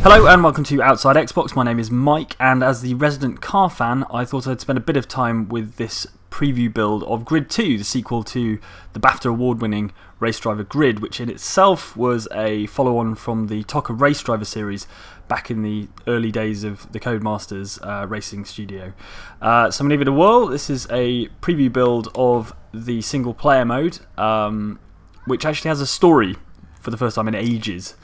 Hello and welcome to Outside Xbox. My name is Mike, and as the resident car fan, I thought I'd spend a bit of time with this preview build of Grid 2, the sequel to the BAFTA award-winning Race Driver Grid, which in itself was a follow-on from the TOCA Race Driver series back in the early days of the Codemasters racing studio. So I'm going to give it a whirl. This is a preview build of the single-player mode, which actually has a story for the first time in ages.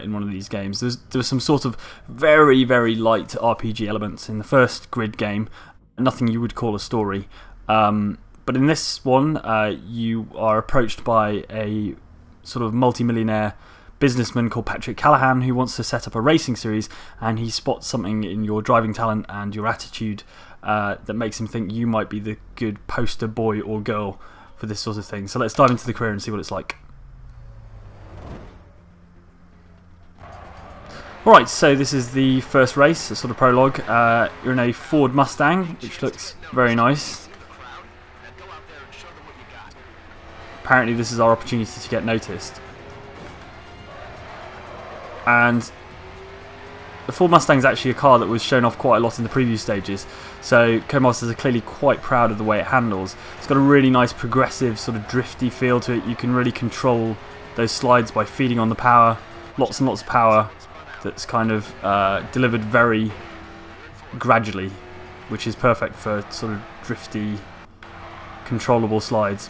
In one of these games. There was some sort of very, very light RPG elements in the first Grid game, nothing you would call a story. But in this one, you are approached by a sort of multi-millionaire businessman called Patrick Callahan who wants to set up a racing series, and he spots something in your driving talent and your attitude that makes him think you might be the good poster boy or girl for this sort of thing. So let's dive into the career and see what it's like. Alright, so this is the first race, a sort of prologue. You're in a Ford Mustang, which looks very nice. Apparently this is our opportunity to get noticed. And the Ford Mustang is actually a car that was shown off quite a lot in the preview stages, so Codemasters are clearly quite proud of the way it handles. It's got a really nice progressive sort of drifty feel to it. You can really control those slides by feeding on the power, lots and lots of power. That's kind of delivered very gradually, which is perfect for sort of drifty, controllable slides.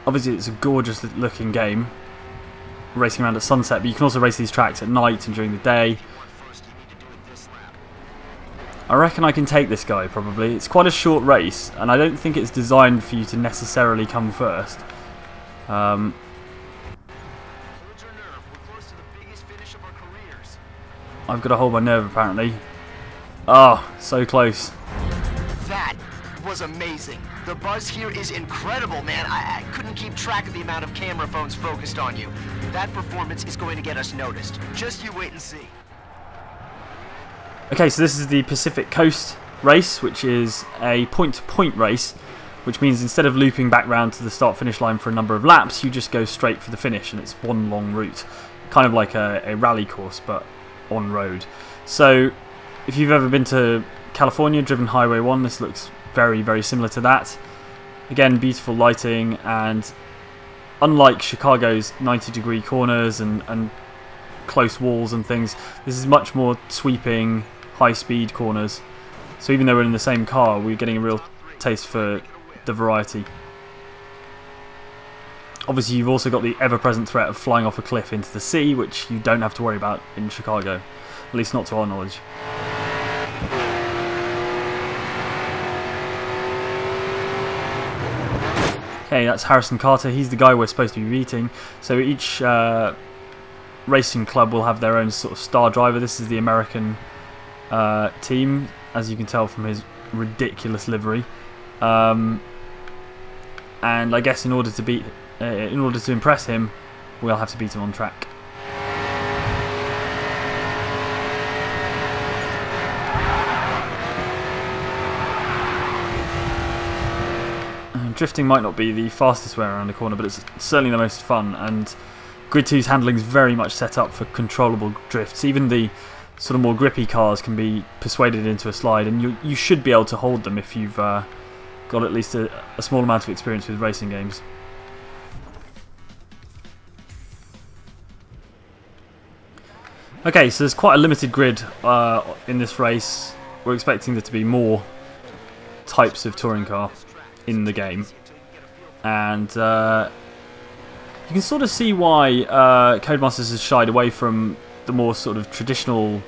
Obviously it's a gorgeous looking game, racing around at sunset, but you can also race these tracks at night and during the day. I reckon I can take this guy probably. It's quite a short race, and I don't think it's designed for you to necessarily come first. I've got to hold my nerve apparently. Oh, so close. That was amazing. The buzz here is incredible, man. I couldn't keep track of the amount of camera phones focused on you. That performance is going to get us noticed. Just you wait and see. Okay, so this is the Pacific Coast race, which is a point-to-point race, which means instead of looping back round to the start-finish line for a number of laps, you just go straight for the finish, and it's one long route. Kind of like a rally course, but on road. So if you've ever been to California, driven Highway 1, this looks very, very similar to that. Again, beautiful lighting, and unlike Chicago's 90-degree corners and close walls and things, this is much more sweeping, high-speed corners. So even though we're in the same car, we're getting a real taste for the variety. Obviously you've also got the ever-present threat of flying off a cliff into the sea, which you don't have to worry about in Chicago, at least not to our knowledge. Okay, that's Harrison Carter. He's the guy we're supposed to be beating. So each racing club will have their own sort of star driver. This is the American team, as you can tell from his ridiculous livery. And I guess in order to impress him, we'll have to beat him on track. Drifting might not be the fastest way around the corner, but it's certainly the most fun, and Grid 2's handling is very much set up for controllable drifts. Even the sort of more grippy cars can be persuaded into a slide, and you should be able to hold them if you've got at least a small amount of experience with racing games. Okay, so there's quite a limited grid in this race. We're expecting there to be more types of touring car in the game, and you can sort of see why Codemasters has shied away from the more sort of traditional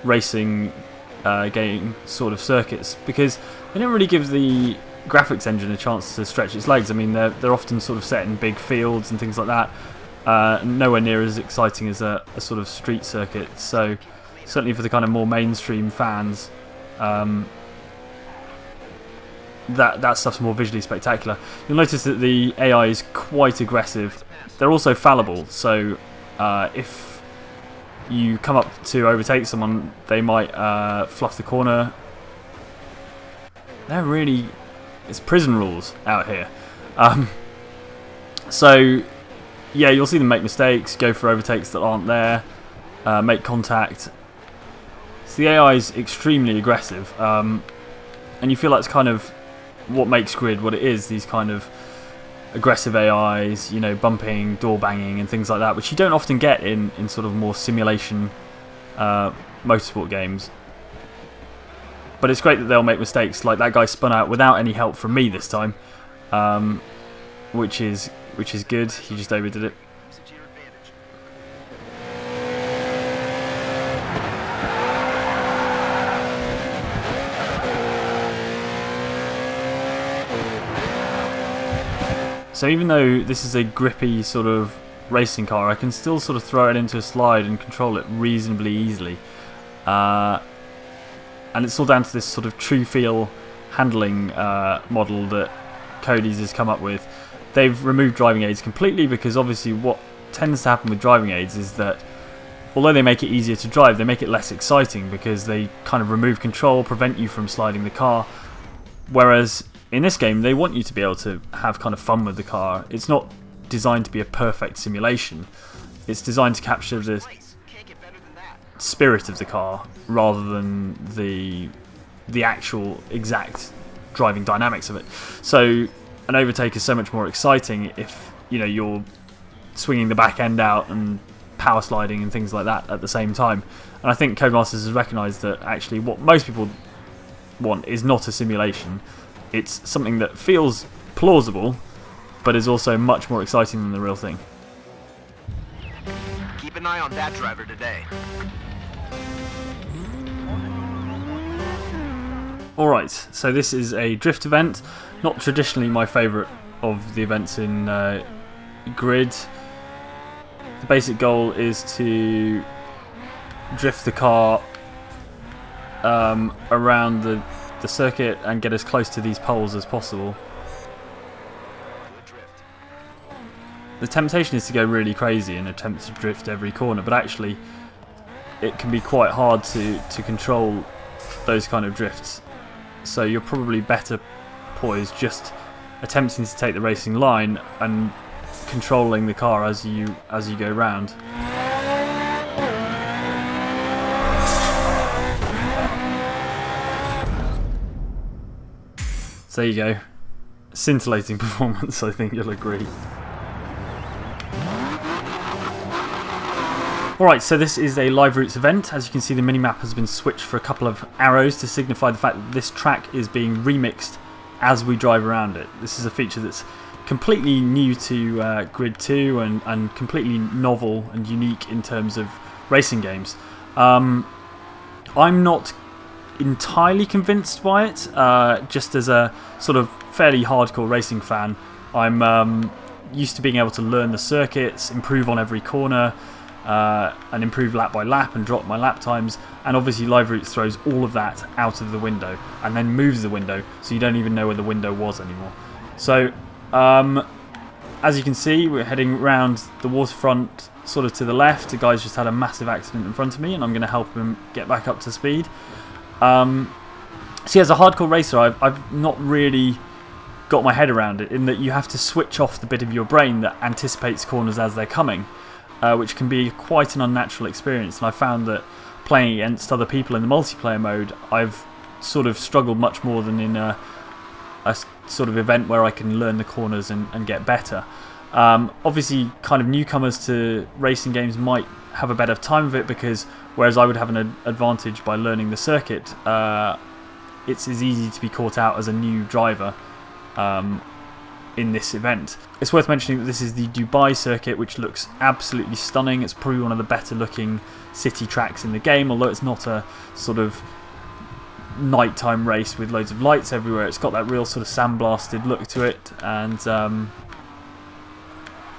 racing game sort of circuits, because they don't really give the graphics engine a chance to stretch its legs. I mean, they're often sort of set in big fields and things like that. Nowhere near as exciting as a sort of street circuit. So certainly for the kind of more mainstream fans, that stuff's more visually spectacular. You'll notice that the AI is quite aggressive. They're also fallible, so if you come up to overtake someone, they might fluff the corner. It's prison rules out here. So yeah, you'll see them make mistakes, go for overtakes that aren't there, make contact. So the AI is extremely aggressive, and you feel like it's kind of what makes Grid what it is, these kind of aggressive AIs, you know, bumping, door banging and things like that, which you don't often get in sort of more simulation motorsport games. But it's great that they'll make mistakes, like that guy spun out without any help from me this time, which is good. He just overdid it. So even though this is a grippy sort of racing car, I can still sort of throw it into a slide and control it reasonably easily. And it's all down to this sort of true feel handling model that Cody's has come up with. They've removed driving aids completely, because obviously what tends to happen with driving aids is that although they make it easier to drive, they make it less exciting because they kind of remove control, prevent you from sliding the car. Whereas in this game, they want you to be able to have kind of fun with the car. It's not designed to be a perfect simulation. It's designed to capture the spirit of the car rather than the actual exact driving dynamics of it. So an overtake is so much more exciting if, you know, you're swinging the back end out and power sliding and things like that at the same time. And I think Codemasters has recognised that actually what most people want is not a simulation. It's something that feels plausible, but is also much more exciting than the real thing. Keep an eye on that driver today. Alright, so this is a drift event. Not traditionally my favourite of the events in Grid. The basic goal is to drift the car around the circuit and get as close to these poles as possible. The temptation is to go really crazy and attempt to drift every corner, but actually it can be quite hard to control those kind of drifts. So you're probably better poised just attempting to take the racing line and controlling the car as you go round. So there you go. Scintillating performance, I think you'll agree. Alright, so this is a live routes event. As you can see, the minimap has been switched for a couple of arrows to signify the fact that this track is being remixed as we drive around it. This is a feature that's completely new to Grid 2 and completely novel and unique in terms of racing games. I'm not entirely convinced by it. Just as a sort of fairly hardcore racing fan, I'm used to being able to learn the circuits, improve on every corner, and improve lap by lap and drop my lap times, and obviously Live Routes throws all of that out of the window and then moves the window so you don't even know where the window was anymore. So as you can see, we're heading around the waterfront sort of to the left. The guy's just had a massive accident in front of me and I'm going to help him get back up to speed. See, as a hardcore racer, I've not really got my head around it, in that you have to switch off the bit of your brain that anticipates corners as they're coming, which can be quite an unnatural experience. And I found that playing against other people in the multiplayer mode, I've sort of struggled much more than in a sort of event where I can learn the corners and get better. Obviously, kind of newcomers to racing games might have a better time of it, because whereas I would have an advantage by learning the circuit, it's as easy to be caught out as a new driver in this event. It's worth mentioning that this is the Dubai circuit, which looks absolutely stunning. It's probably one of the better looking city tracks in the game, although it's not a sort of nighttime race with loads of lights everywhere. It's got that real sort of sandblasted look to it, and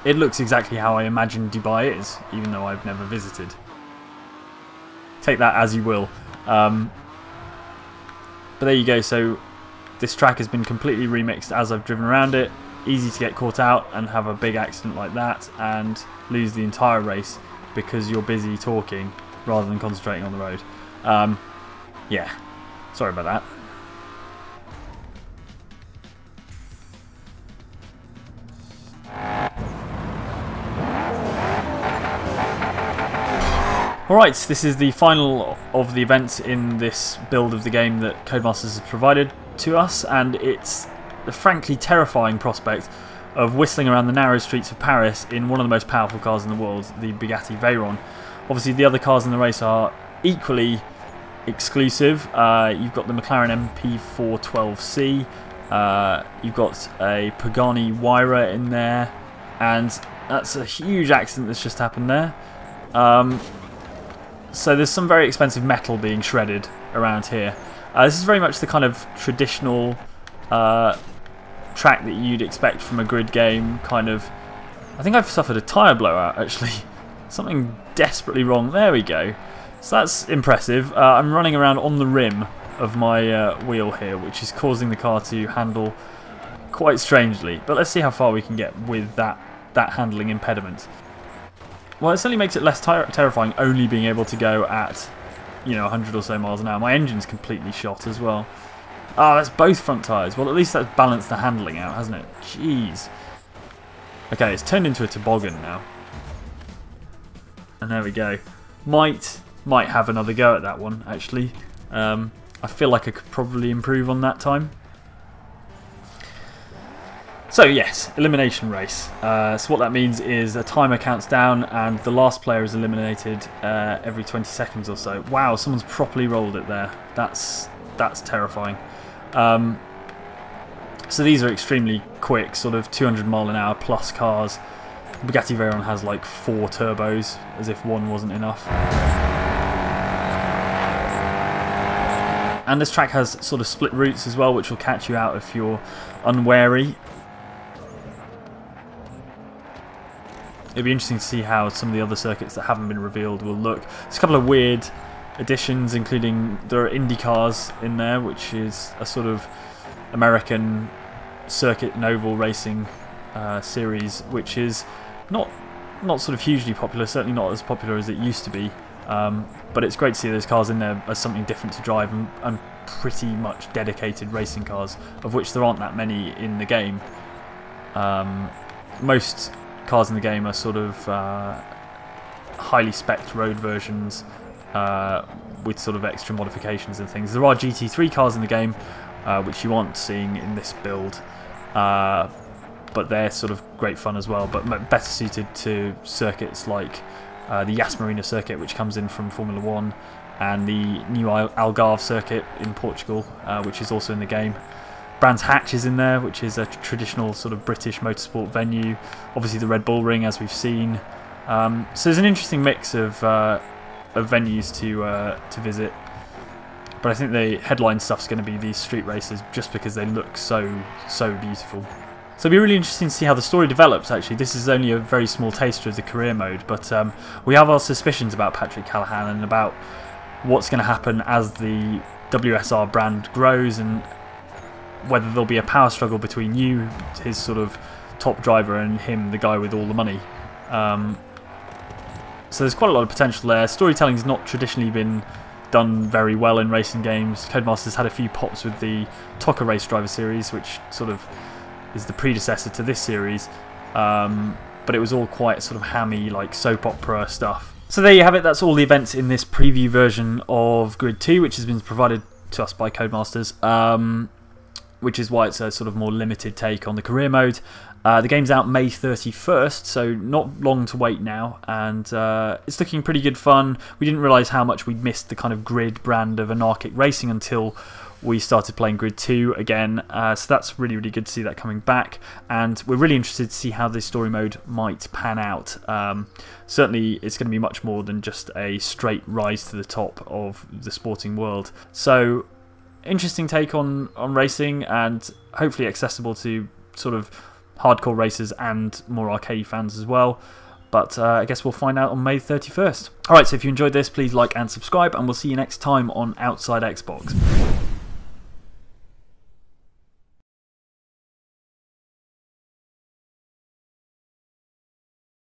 it looks exactly how I imagine Dubai is, even though I've never visited. Take that as you will. But there you go. So this track has been completely remixed as I've driven around it. Easy to get caught out and have a big accident like that and lose the entire race because you're busy talking rather than concentrating on the road. Yeah, sorry about that. Alright, this is the final of the events in this build of the game that Codemasters has provided to us, and it's the frankly terrifying prospect of whistling around the narrow streets of Paris in one of the most powerful cars in the world, the Bugatti Veyron. Obviously the other cars in the race are equally exclusive. You've got the McLaren MP412C, you've got a Pagani Huayra in there, and that's a huge accident that's just happened there. So there's some very expensive metal being shredded around here. This is very much the kind of traditional track that you'd expect from a grid game, kind of. I think I've suffered a tyre blowout actually. Something desperately wrong. There we go. So that's impressive. I'm running around on the rim of my wheel here, which is causing the car to handle quite strangely. But let's see how far we can get with that handling impediment. Well, it certainly makes it less terrifying only being able to go at, 100 or so miles an hour. My engine's completely shot as well. Oh, that's both front tyres. Well, at least that's balanced the handling out, hasn't it? Jeez. Okay, it's turned into a toboggan now. And there we go. Might have another go at that one, actually. I feel like I could probably improve on that time. So yes, Elimination Race. So what that means is a timer counts down and the last player is eliminated every 20 seconds or so. Wow, someone's properly rolled it there. That's terrifying. So these are extremely quick, sort of 200-mile-an-hour plus cars. Bugatti Veyron has like 4 turbos, as if one wasn't enough. And this track has sort of split routes as well, which will catch you out if you're unwary. It'll be interesting to see how some of the other circuits that haven't been revealed will look. There's a couple of weird additions, including there are Indy Cars in there, which is a sort of American circuit and oval racing series, which is not sort of hugely popular, certainly not as popular as it used to be. But it's great to see those cars in there as something different to drive, and pretty much dedicated racing cars, of which there aren't that many in the game. Most cars in the game are sort of highly spec'd road versions with sort of extra modifications and things. There are GT3 cars in the game, which you aren't seeing in this build, but they're sort of great fun as well, but better suited to circuits like the Yas Marina circuit, which comes in from Formula 1, and the new Algarve circuit in Portugal, which is also in the game. Brands Hatch is in there, which is a traditional sort of British motorsport venue. Obviously the Red Bull Ring, as we've seen. So there's an interesting mix of venues to visit. But I think the headline stuff's going to be these street races, just because they look so beautiful. So it'll be really interesting to see how the story develops, actually. This is only a very small taster of the career mode, but we have our suspicions about Patrick Callahan and about what's going to happen as the WSR brand grows, and whether there'll be a power struggle between you, his sort of top driver, and him, the guy with all the money. So there's quite a lot of potential there. Storytelling's not traditionally been done very well in racing games. Codemasters had a few pops with the TOCA Race Driver series, which sort of is the predecessor to this series, but it was all quite sort of hammy, like soap opera stuff. So there you have it. That's all the events in this preview version of Grid 2, which has been provided to us by Codemasters, which is why it's a sort of more limited take on the career mode. The game's out May 31st, so not long to wait now, and it's looking pretty good fun. We didn't realise how much we'd missed the kind of grid brand of anarchic racing until we started playing Grid 2 again, so that's really good to see that coming back, and we're really interested to see how this story mode might pan out. Certainly it's going to be much more than just a straight rise to the top of the sporting world. So interesting take on racing, and hopefully accessible to sort of hardcore racers and more arcade fans as well. But I guess we'll find out on May 31st. Alright, so if you enjoyed this, please like and subscribe, and we'll see you next time on Outside Xbox.